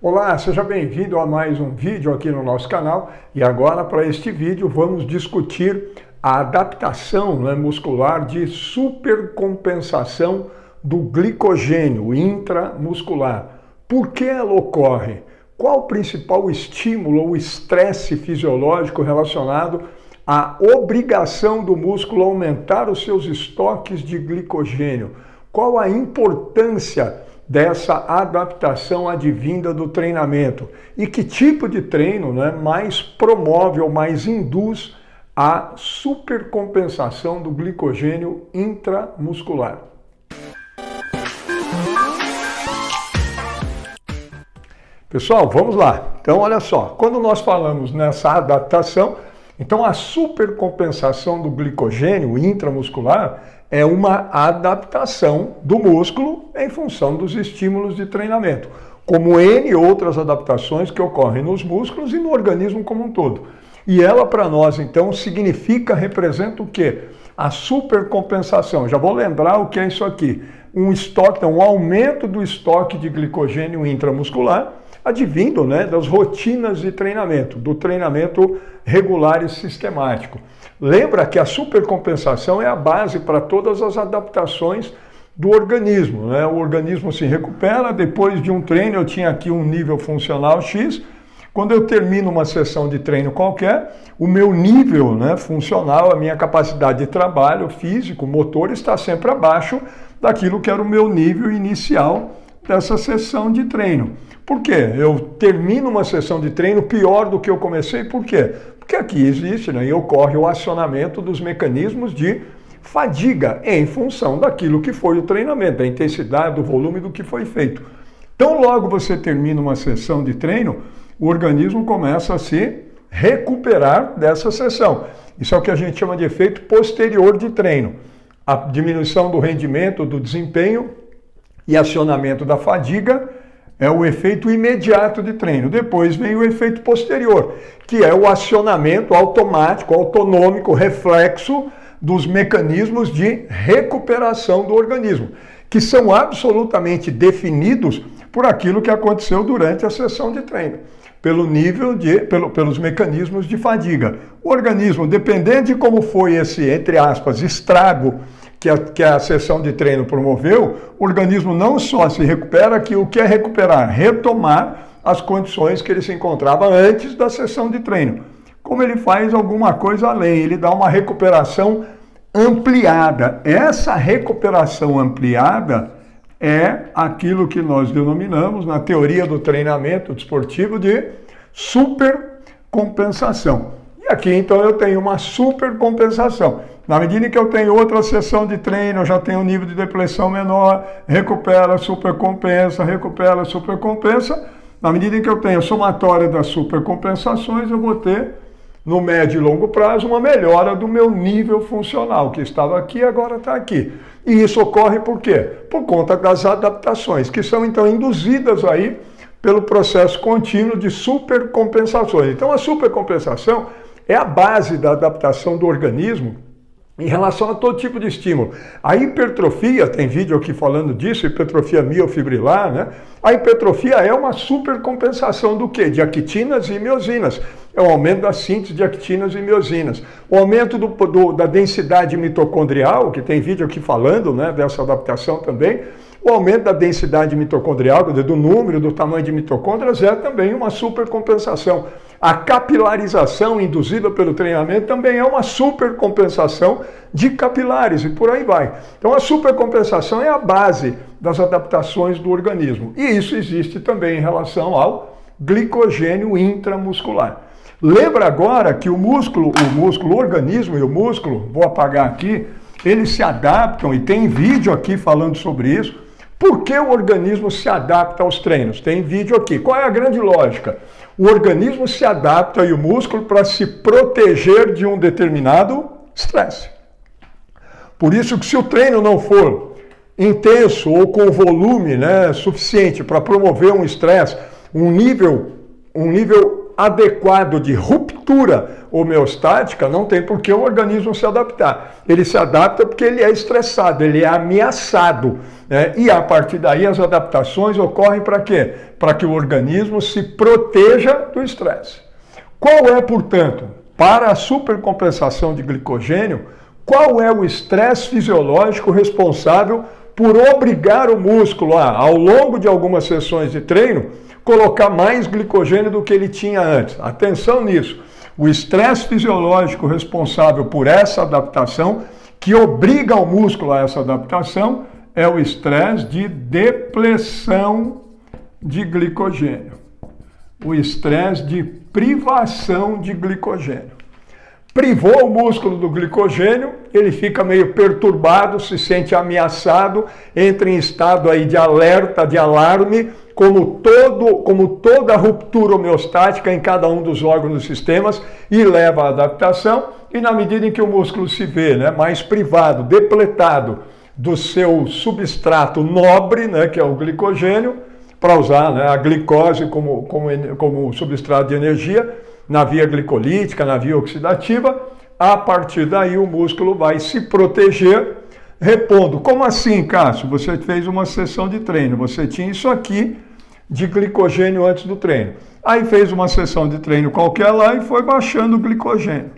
Olá, seja bem-vindo a mais um vídeo aqui no nosso canal e agora para este vídeo vamos discutir a adaptação muscular de supercompensação do glicogênio intramuscular. Por que ela ocorre? Qual o principal estímulo ou estresse fisiológico relacionado à obrigação do músculo aumentar os seus estoques de glicogênio? Qual a importância dessa adaptação advinda do treinamento? E que tipo de treino mais promove ou mais induz a supercompensação do glicogênio intramuscular? Pessoal, vamos lá. Então, olha só, quando nós falamos nessa adaptação, então a supercompensação do glicogênio intramuscular é uma adaptação do músculo em função dos estímulos de treinamento, como N outras adaptações que ocorrem nos músculos e no organismo como um todo. E ela, para nós, então, representa o quê? A supercompensação. Já vou lembrar o que é isso aqui. Um aumento do estoque de glicogênio intramuscular, advindo das rotinas de treinamento, do treinamento regular e sistemático. Lembra que a supercompensação é a base para todas as adaptações do organismo. O organismo se recupera, depois de um treino eu tinha aqui um nível funcional X, quando eu termino uma sessão de treino qualquer, o meu nível funcional, a minha capacidade de trabalho físico, motor, está sempre abaixo daquilo que era o meu nível inicial dessa sessão de treino. Por quê? Eu termino uma sessão de treino pior do que eu comecei, por quê? Porque aqui existe e ocorre o acionamento dos mecanismos de fadiga em função daquilo que foi o treinamento, da intensidade, do volume do que foi feito. Então, logo você termina uma sessão de treino, o organismo começa a se recuperar dessa sessão. Isso é o que a gente chama de efeito posterior de treino. A diminuição do rendimento, do desempenho e acionamento da fadiga é o efeito imediato de treino. Depois vem o efeito posterior, que é o acionamento automático, autonômico, reflexo dos mecanismos de recuperação do organismo, que são absolutamente definidos por aquilo que aconteceu durante a sessão de treino, pelos mecanismos de fadiga. O organismo, dependendo de como foi esse, entre aspas, estrago que a sessão de treino promoveu, o organismo não só se recupera, que o que é recuperar? Retomar as condições que ele se encontrava antes da sessão de treino. Como ele faz alguma coisa além, ele dá uma recuperação ampliada. Essa recuperação ampliada é aquilo que nós denominamos, na teoria do treinamento desportivo, de supercompensação. E aqui, então, eu tenho uma supercompensação. Na medida em que eu tenho outra sessão de treino, eu já tenho um nível de depressão menor, recupera, supercompensa. Na medida em que eu tenho a somatória das supercompensações, eu vou ter, no médio e longo prazo, uma melhora do meu nível funcional, que estava aqui e agora está aqui. E isso ocorre por quê? Por conta das adaptações, que são, então, induzidas aí pelo processo contínuo de supercompensações. Então, a supercompensação é a base da adaptação do organismo em relação a todo tipo de estímulo. A hipertrofia, tem vídeo aqui falando disso, hipertrofia miofibrilar, A hipertrofia é uma supercompensação do quê? De actinas e miosinas. É o aumento da síntese de actinas e miosinas. O aumento da densidade mitocondrial, que tem vídeo aqui falando dessa adaptação também. O aumento da densidade mitocondrial, do número, do tamanho de mitocôndrias, é também uma supercompensação. A capilarização induzida pelo treinamento também é uma supercompensação de capilares e por aí vai. Então a supercompensação é a base das adaptações do organismo. E isso existe também em relação ao glicogênio intramuscular. Lembra agora que o organismo e o músculo, vou apagar aqui, eles se adaptam e tem vídeo aqui falando sobre isso. Por que o organismo se adapta aos treinos? Tem vídeo aqui. Qual é a grande lógica? O organismo se adapta e o músculo para se proteger de um determinado estresse. Por isso que se o treino não for intenso ou com volume suficiente para promover um estresse, um nível adequado de ruptura homeostática, não tem por que o organismo se adaptar. Ele se adapta porque ele é estressado, ele é ameaçado. Né? E a partir daí as adaptações ocorrem para quê? Para que o organismo se proteja do estresse. Qual é, portanto, para a supercompensação de glicogênio, qual é o estresse fisiológico responsável por obrigar o músculo a, ao longo de algumas sessões de treino, colocar mais glicogênio do que ele tinha antes? Atenção nisso. O estresse fisiológico responsável por essa adaptação, que obriga o músculo a essa adaptação, é o estresse de depleção de glicogênio. O estresse de privação de glicogênio. Privou o músculo do glicogênio, ele fica meio perturbado, se sente ameaçado, entra em estado aí de alerta, de alarme, como toda ruptura homeostática em cada um dos órgãos dos sistemas, e leva à adaptação. E na medida em que o músculo se vê, né, mais privado, depletado do seu substrato nobre, né, que é o glicogênio, para usar, né, a glicose como substrato de energia, na via glicolítica, na via oxidativa, a partir daí o músculo vai se proteger, repondo. Como assim, Cássio? Você fez uma sessão de treino, você tinha isso aqui de glicogênio antes do treino. Aí fez uma sessão de treino qualquer lá e foi baixando o glicogênio.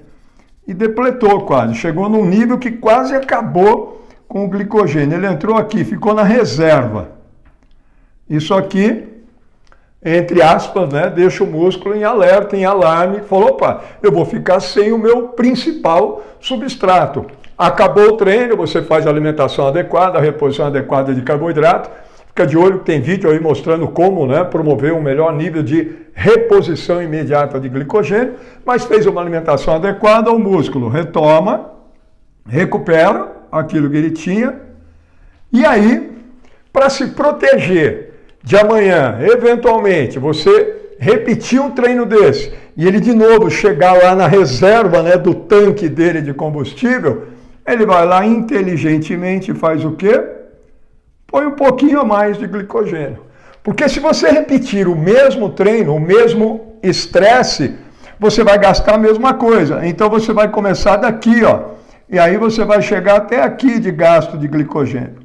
E depletou quase, chegou num nível que quase acabou com o glicogênio. Ele entrou aqui, ficou na reserva. Isso aqui, entre aspas, né, deixa o músculo em alerta, em alarme, falou, opa, eu vou ficar sem o meu principal substrato. Acabou o treino, você faz a alimentação adequada, a reposição adequada de carboidrato, fica de olho que tem vídeo aí mostrando como, né, promover um melhor nível de reposição imediata de glicogênio, mas fez uma alimentação adequada, o músculo retoma, recupera aquilo que ele tinha, e aí, para se proteger de amanhã, eventualmente, você repetir um treino desse e ele de novo chegar lá na reserva, né, do tanque dele de combustível, ele vai lá inteligentemente e faz o quê? Põe um pouquinho a mais de glicogênio. Porque se você repetir o mesmo treino, o mesmo estresse, você vai gastar a mesma coisa. Então você vai começar daqui, ó, e aí você vai chegar até aqui de gasto de glicogênio.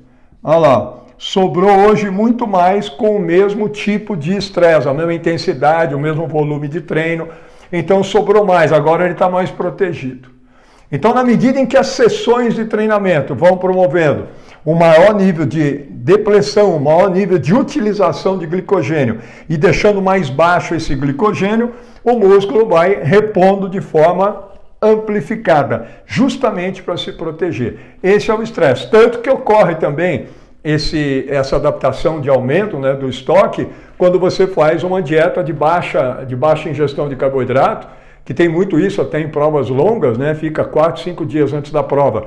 Olha lá. Sobrou hoje muito mais com o mesmo tipo de estresse, a mesma intensidade, o mesmo volume de treino. Então sobrou mais, agora ele está mais protegido. Então, na medida em que as sessões de treinamento vão promovendo um maior nível de depleção, um maior nível de utilização de glicogênio e deixando mais baixo esse glicogênio, o músculo vai repondo de forma amplificada, justamente para se proteger. Esse é o estresse. Tanto que ocorre também essa adaptação de aumento, né, do estoque, quando você faz uma dieta de baixa ingestão de carboidrato, que tem muito isso até em provas longas, né, fica 4, 5 dias antes da prova,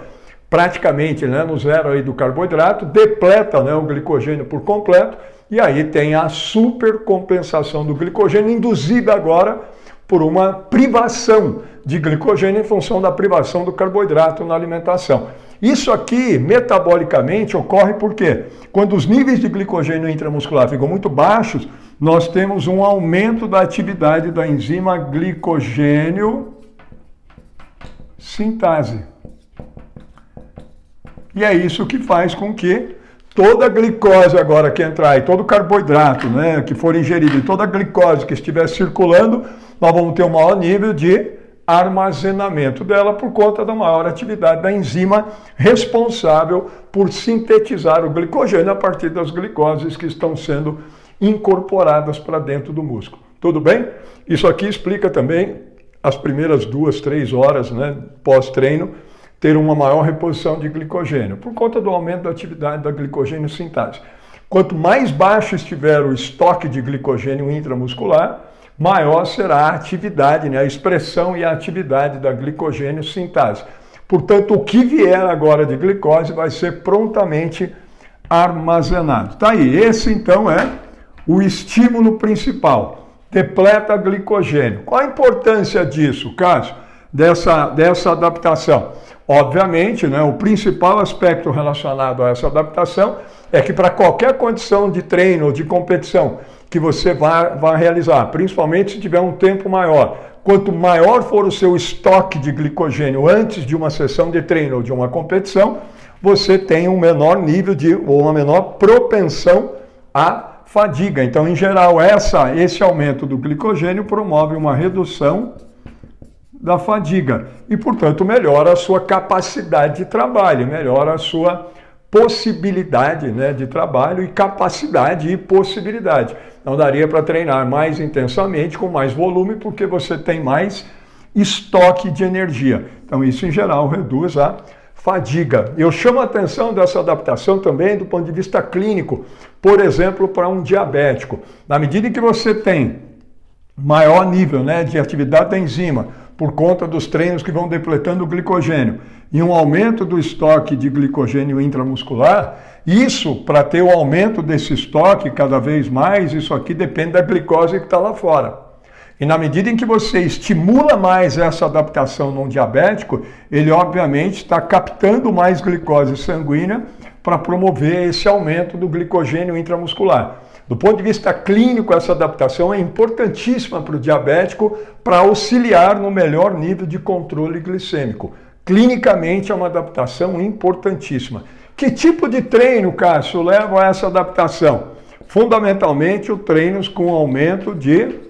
praticamente, né, no zero aí do carboidrato, depleta, né, o glicogênio por completo, e aí tem a supercompensação do glicogênio, induzida agora por uma privação de glicogênio em função da privação do carboidrato na alimentação. Isso aqui, metabolicamente, ocorre porque quando os níveis de glicogênio intramuscular ficam muito baixos, nós temos um aumento da atividade da enzima glicogênio sintase. E é isso que faz com que toda a glicose agora que entrar e todo o carboidrato, né, que for ingerido e toda a glicose que estiver circulando, nós vamos ter um maior nível de armazenamento dela por conta da maior atividade da enzima responsável por sintetizar o glicogênio a partir das glicoses que estão sendo incorporadas para dentro do músculo. Tudo bem? Isso aqui explica também as primeiras 2, 3 horas, né, pós-treino, ter uma maior reposição de glicogênio, por conta do aumento da atividade da glicogênio sintase. Quanto mais baixo estiver o estoque de glicogênio intramuscular, maior será a atividade, né, a expressão e a atividade da glicogênio sintase. Portanto, o que vier agora de glicose vai ser prontamente armazenado. Tá aí, esse então é o estímulo principal, depleta glicogênio. Qual a importância disso, Cássio, dessa adaptação? Obviamente, né, o principal aspecto relacionado a essa adaptação é que para qualquer condição de treino ou de competição que você vai realizar, principalmente se tiver um tempo maior. Quanto maior for o seu estoque de glicogênio antes de uma sessão de treino ou de uma competição, você tem um menor nível ou uma menor propensão à fadiga. Então, em geral, esse aumento do glicogênio promove uma redução da fadiga e, portanto, melhora a sua capacidade de trabalho, melhora a sua possibilidade, né, de trabalho e capacidade e possibilidade. Não daria para treinar mais intensamente, com mais volume, porque você tem mais estoque de energia. Então, isso, em geral, reduz a fadiga. Eu chamo a atenção dessa adaptação também do ponto de vista clínico, por exemplo, para um diabético. Na medida em que você tem maior nível, né, de atividade da enzima, por conta dos treinos que vão depletando o glicogênio, e um aumento do estoque de glicogênio intramuscular, isso, para ter o aumento desse estoque cada vez mais, isso aqui depende da glicose que está lá fora. E na medida em que você estimula mais essa adaptação num diabético, ele obviamente está captando mais glicose sanguínea para promover esse aumento do glicogênio intramuscular. Do ponto de vista clínico, essa adaptação é importantíssima para o diabético para auxiliar no melhor nível de controle glicêmico. Clinicamente é uma adaptação importantíssima. Que tipo de treino, Cássio, leva a essa adaptação? Fundamentalmente, os treinos com aumento de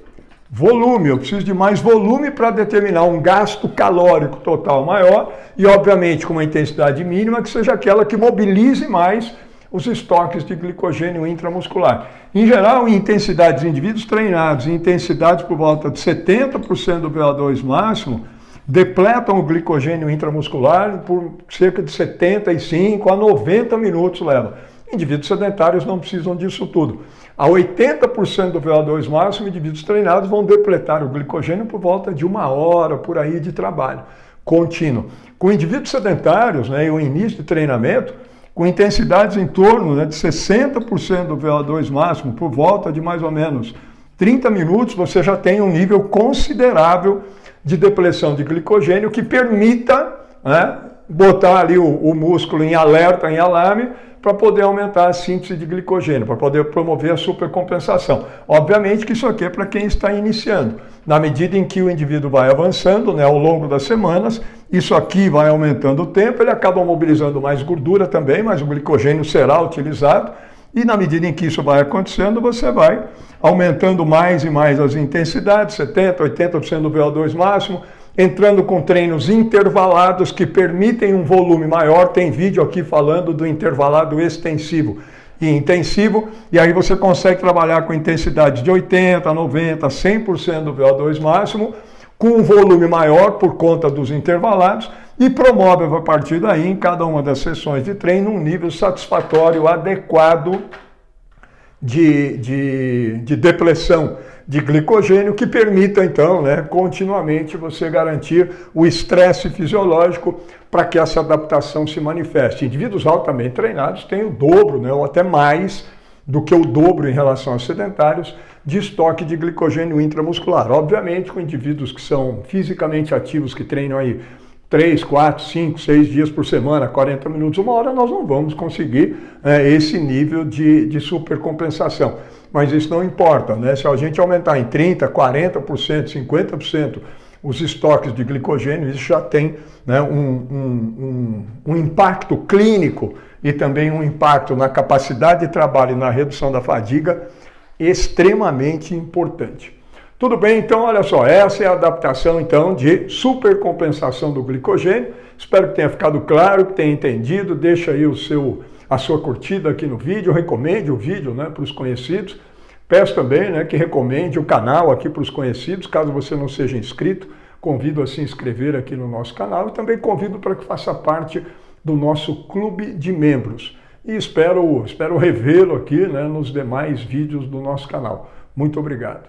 volume. Eu preciso de mais volume para determinar um gasto calórico total maior e, obviamente, com uma intensidade mínima que seja aquela que mobilize mais os estoques de glicogênio intramuscular. Em geral, em intensidades de indivíduos treinados, em intensidades por volta de 70% do VO2 máximo, depletam o glicogênio intramuscular por cerca de 75 a 90 minutos leva. Indivíduos sedentários não precisam disso tudo. A 80% do VO2 máximo, indivíduos treinados vão depletar o glicogênio por volta de 1 hora por aí de trabalho contínuo. Com indivíduos sedentários, né, e o início de treinamento, com intensidades em torno, de 60% do VO2 máximo, por volta de mais ou menos 30 minutos, você já tem um nível considerável de depleção de glicogênio que permita, né, botar ali o músculo em alerta, em alarme, para poder aumentar a síntese de glicogênio, para poder promover a supercompensação. Obviamente que isso aqui é para quem está iniciando. Na medida em que o indivíduo vai avançando, né, ao longo das semanas, isso aqui vai aumentando o tempo, ele acaba mobilizando mais gordura também, mas o glicogênio será utilizado, e na medida em que isso vai acontecendo, você vai aumentando mais e mais as intensidades, 70%, 80% do VO2 máximo, entrando com treinos intervalados que permitem um volume maior. Tem vídeo aqui falando do intervalado extensivo e intensivo, e aí você consegue trabalhar com intensidade de 80%, 90%, 100% do VO2 máximo, com um volume maior por conta dos intervalados, e promove a partir daí, em cada uma das sessões de treino, um nível satisfatório, adequado de depleção de glicogênio, que permita, então, né, continuamente você garantir o estresse fisiológico para que essa adaptação se manifeste. Indivíduos altamente treinados têm o dobro, né, ou até mais do que o dobro em relação aos sedentários, de estoque de glicogênio intramuscular. Obviamente, com indivíduos que são fisicamente ativos, que treinam aí 3, 4, 5, 6 dias por semana, 40 minutos, 1 hora, nós não vamos conseguir esse nível de supercompensação. Mas isso não importa, né? Se a gente aumentar em 30%, 40%, 50% os estoques de glicogênio, isso já tem, né, um impacto clínico e também um impacto na capacidade de trabalho e na redução da fadiga extremamente importante. Tudo bem, então, olha só, essa é a adaptação, então, de supercompensação do glicogênio. Espero que tenha ficado claro, que tenha entendido. Deixa aí a sua curtida aqui no vídeo, recomende o vídeo, né, para os conhecidos. Peço também, né, que recomende o canal aqui para os conhecidos. Caso você não seja inscrito, convido a se inscrever aqui no nosso canal e também convido para que faça parte do nosso clube de membros. E espero revê-lo aqui, né, nos demais vídeos do nosso canal. Muito obrigado.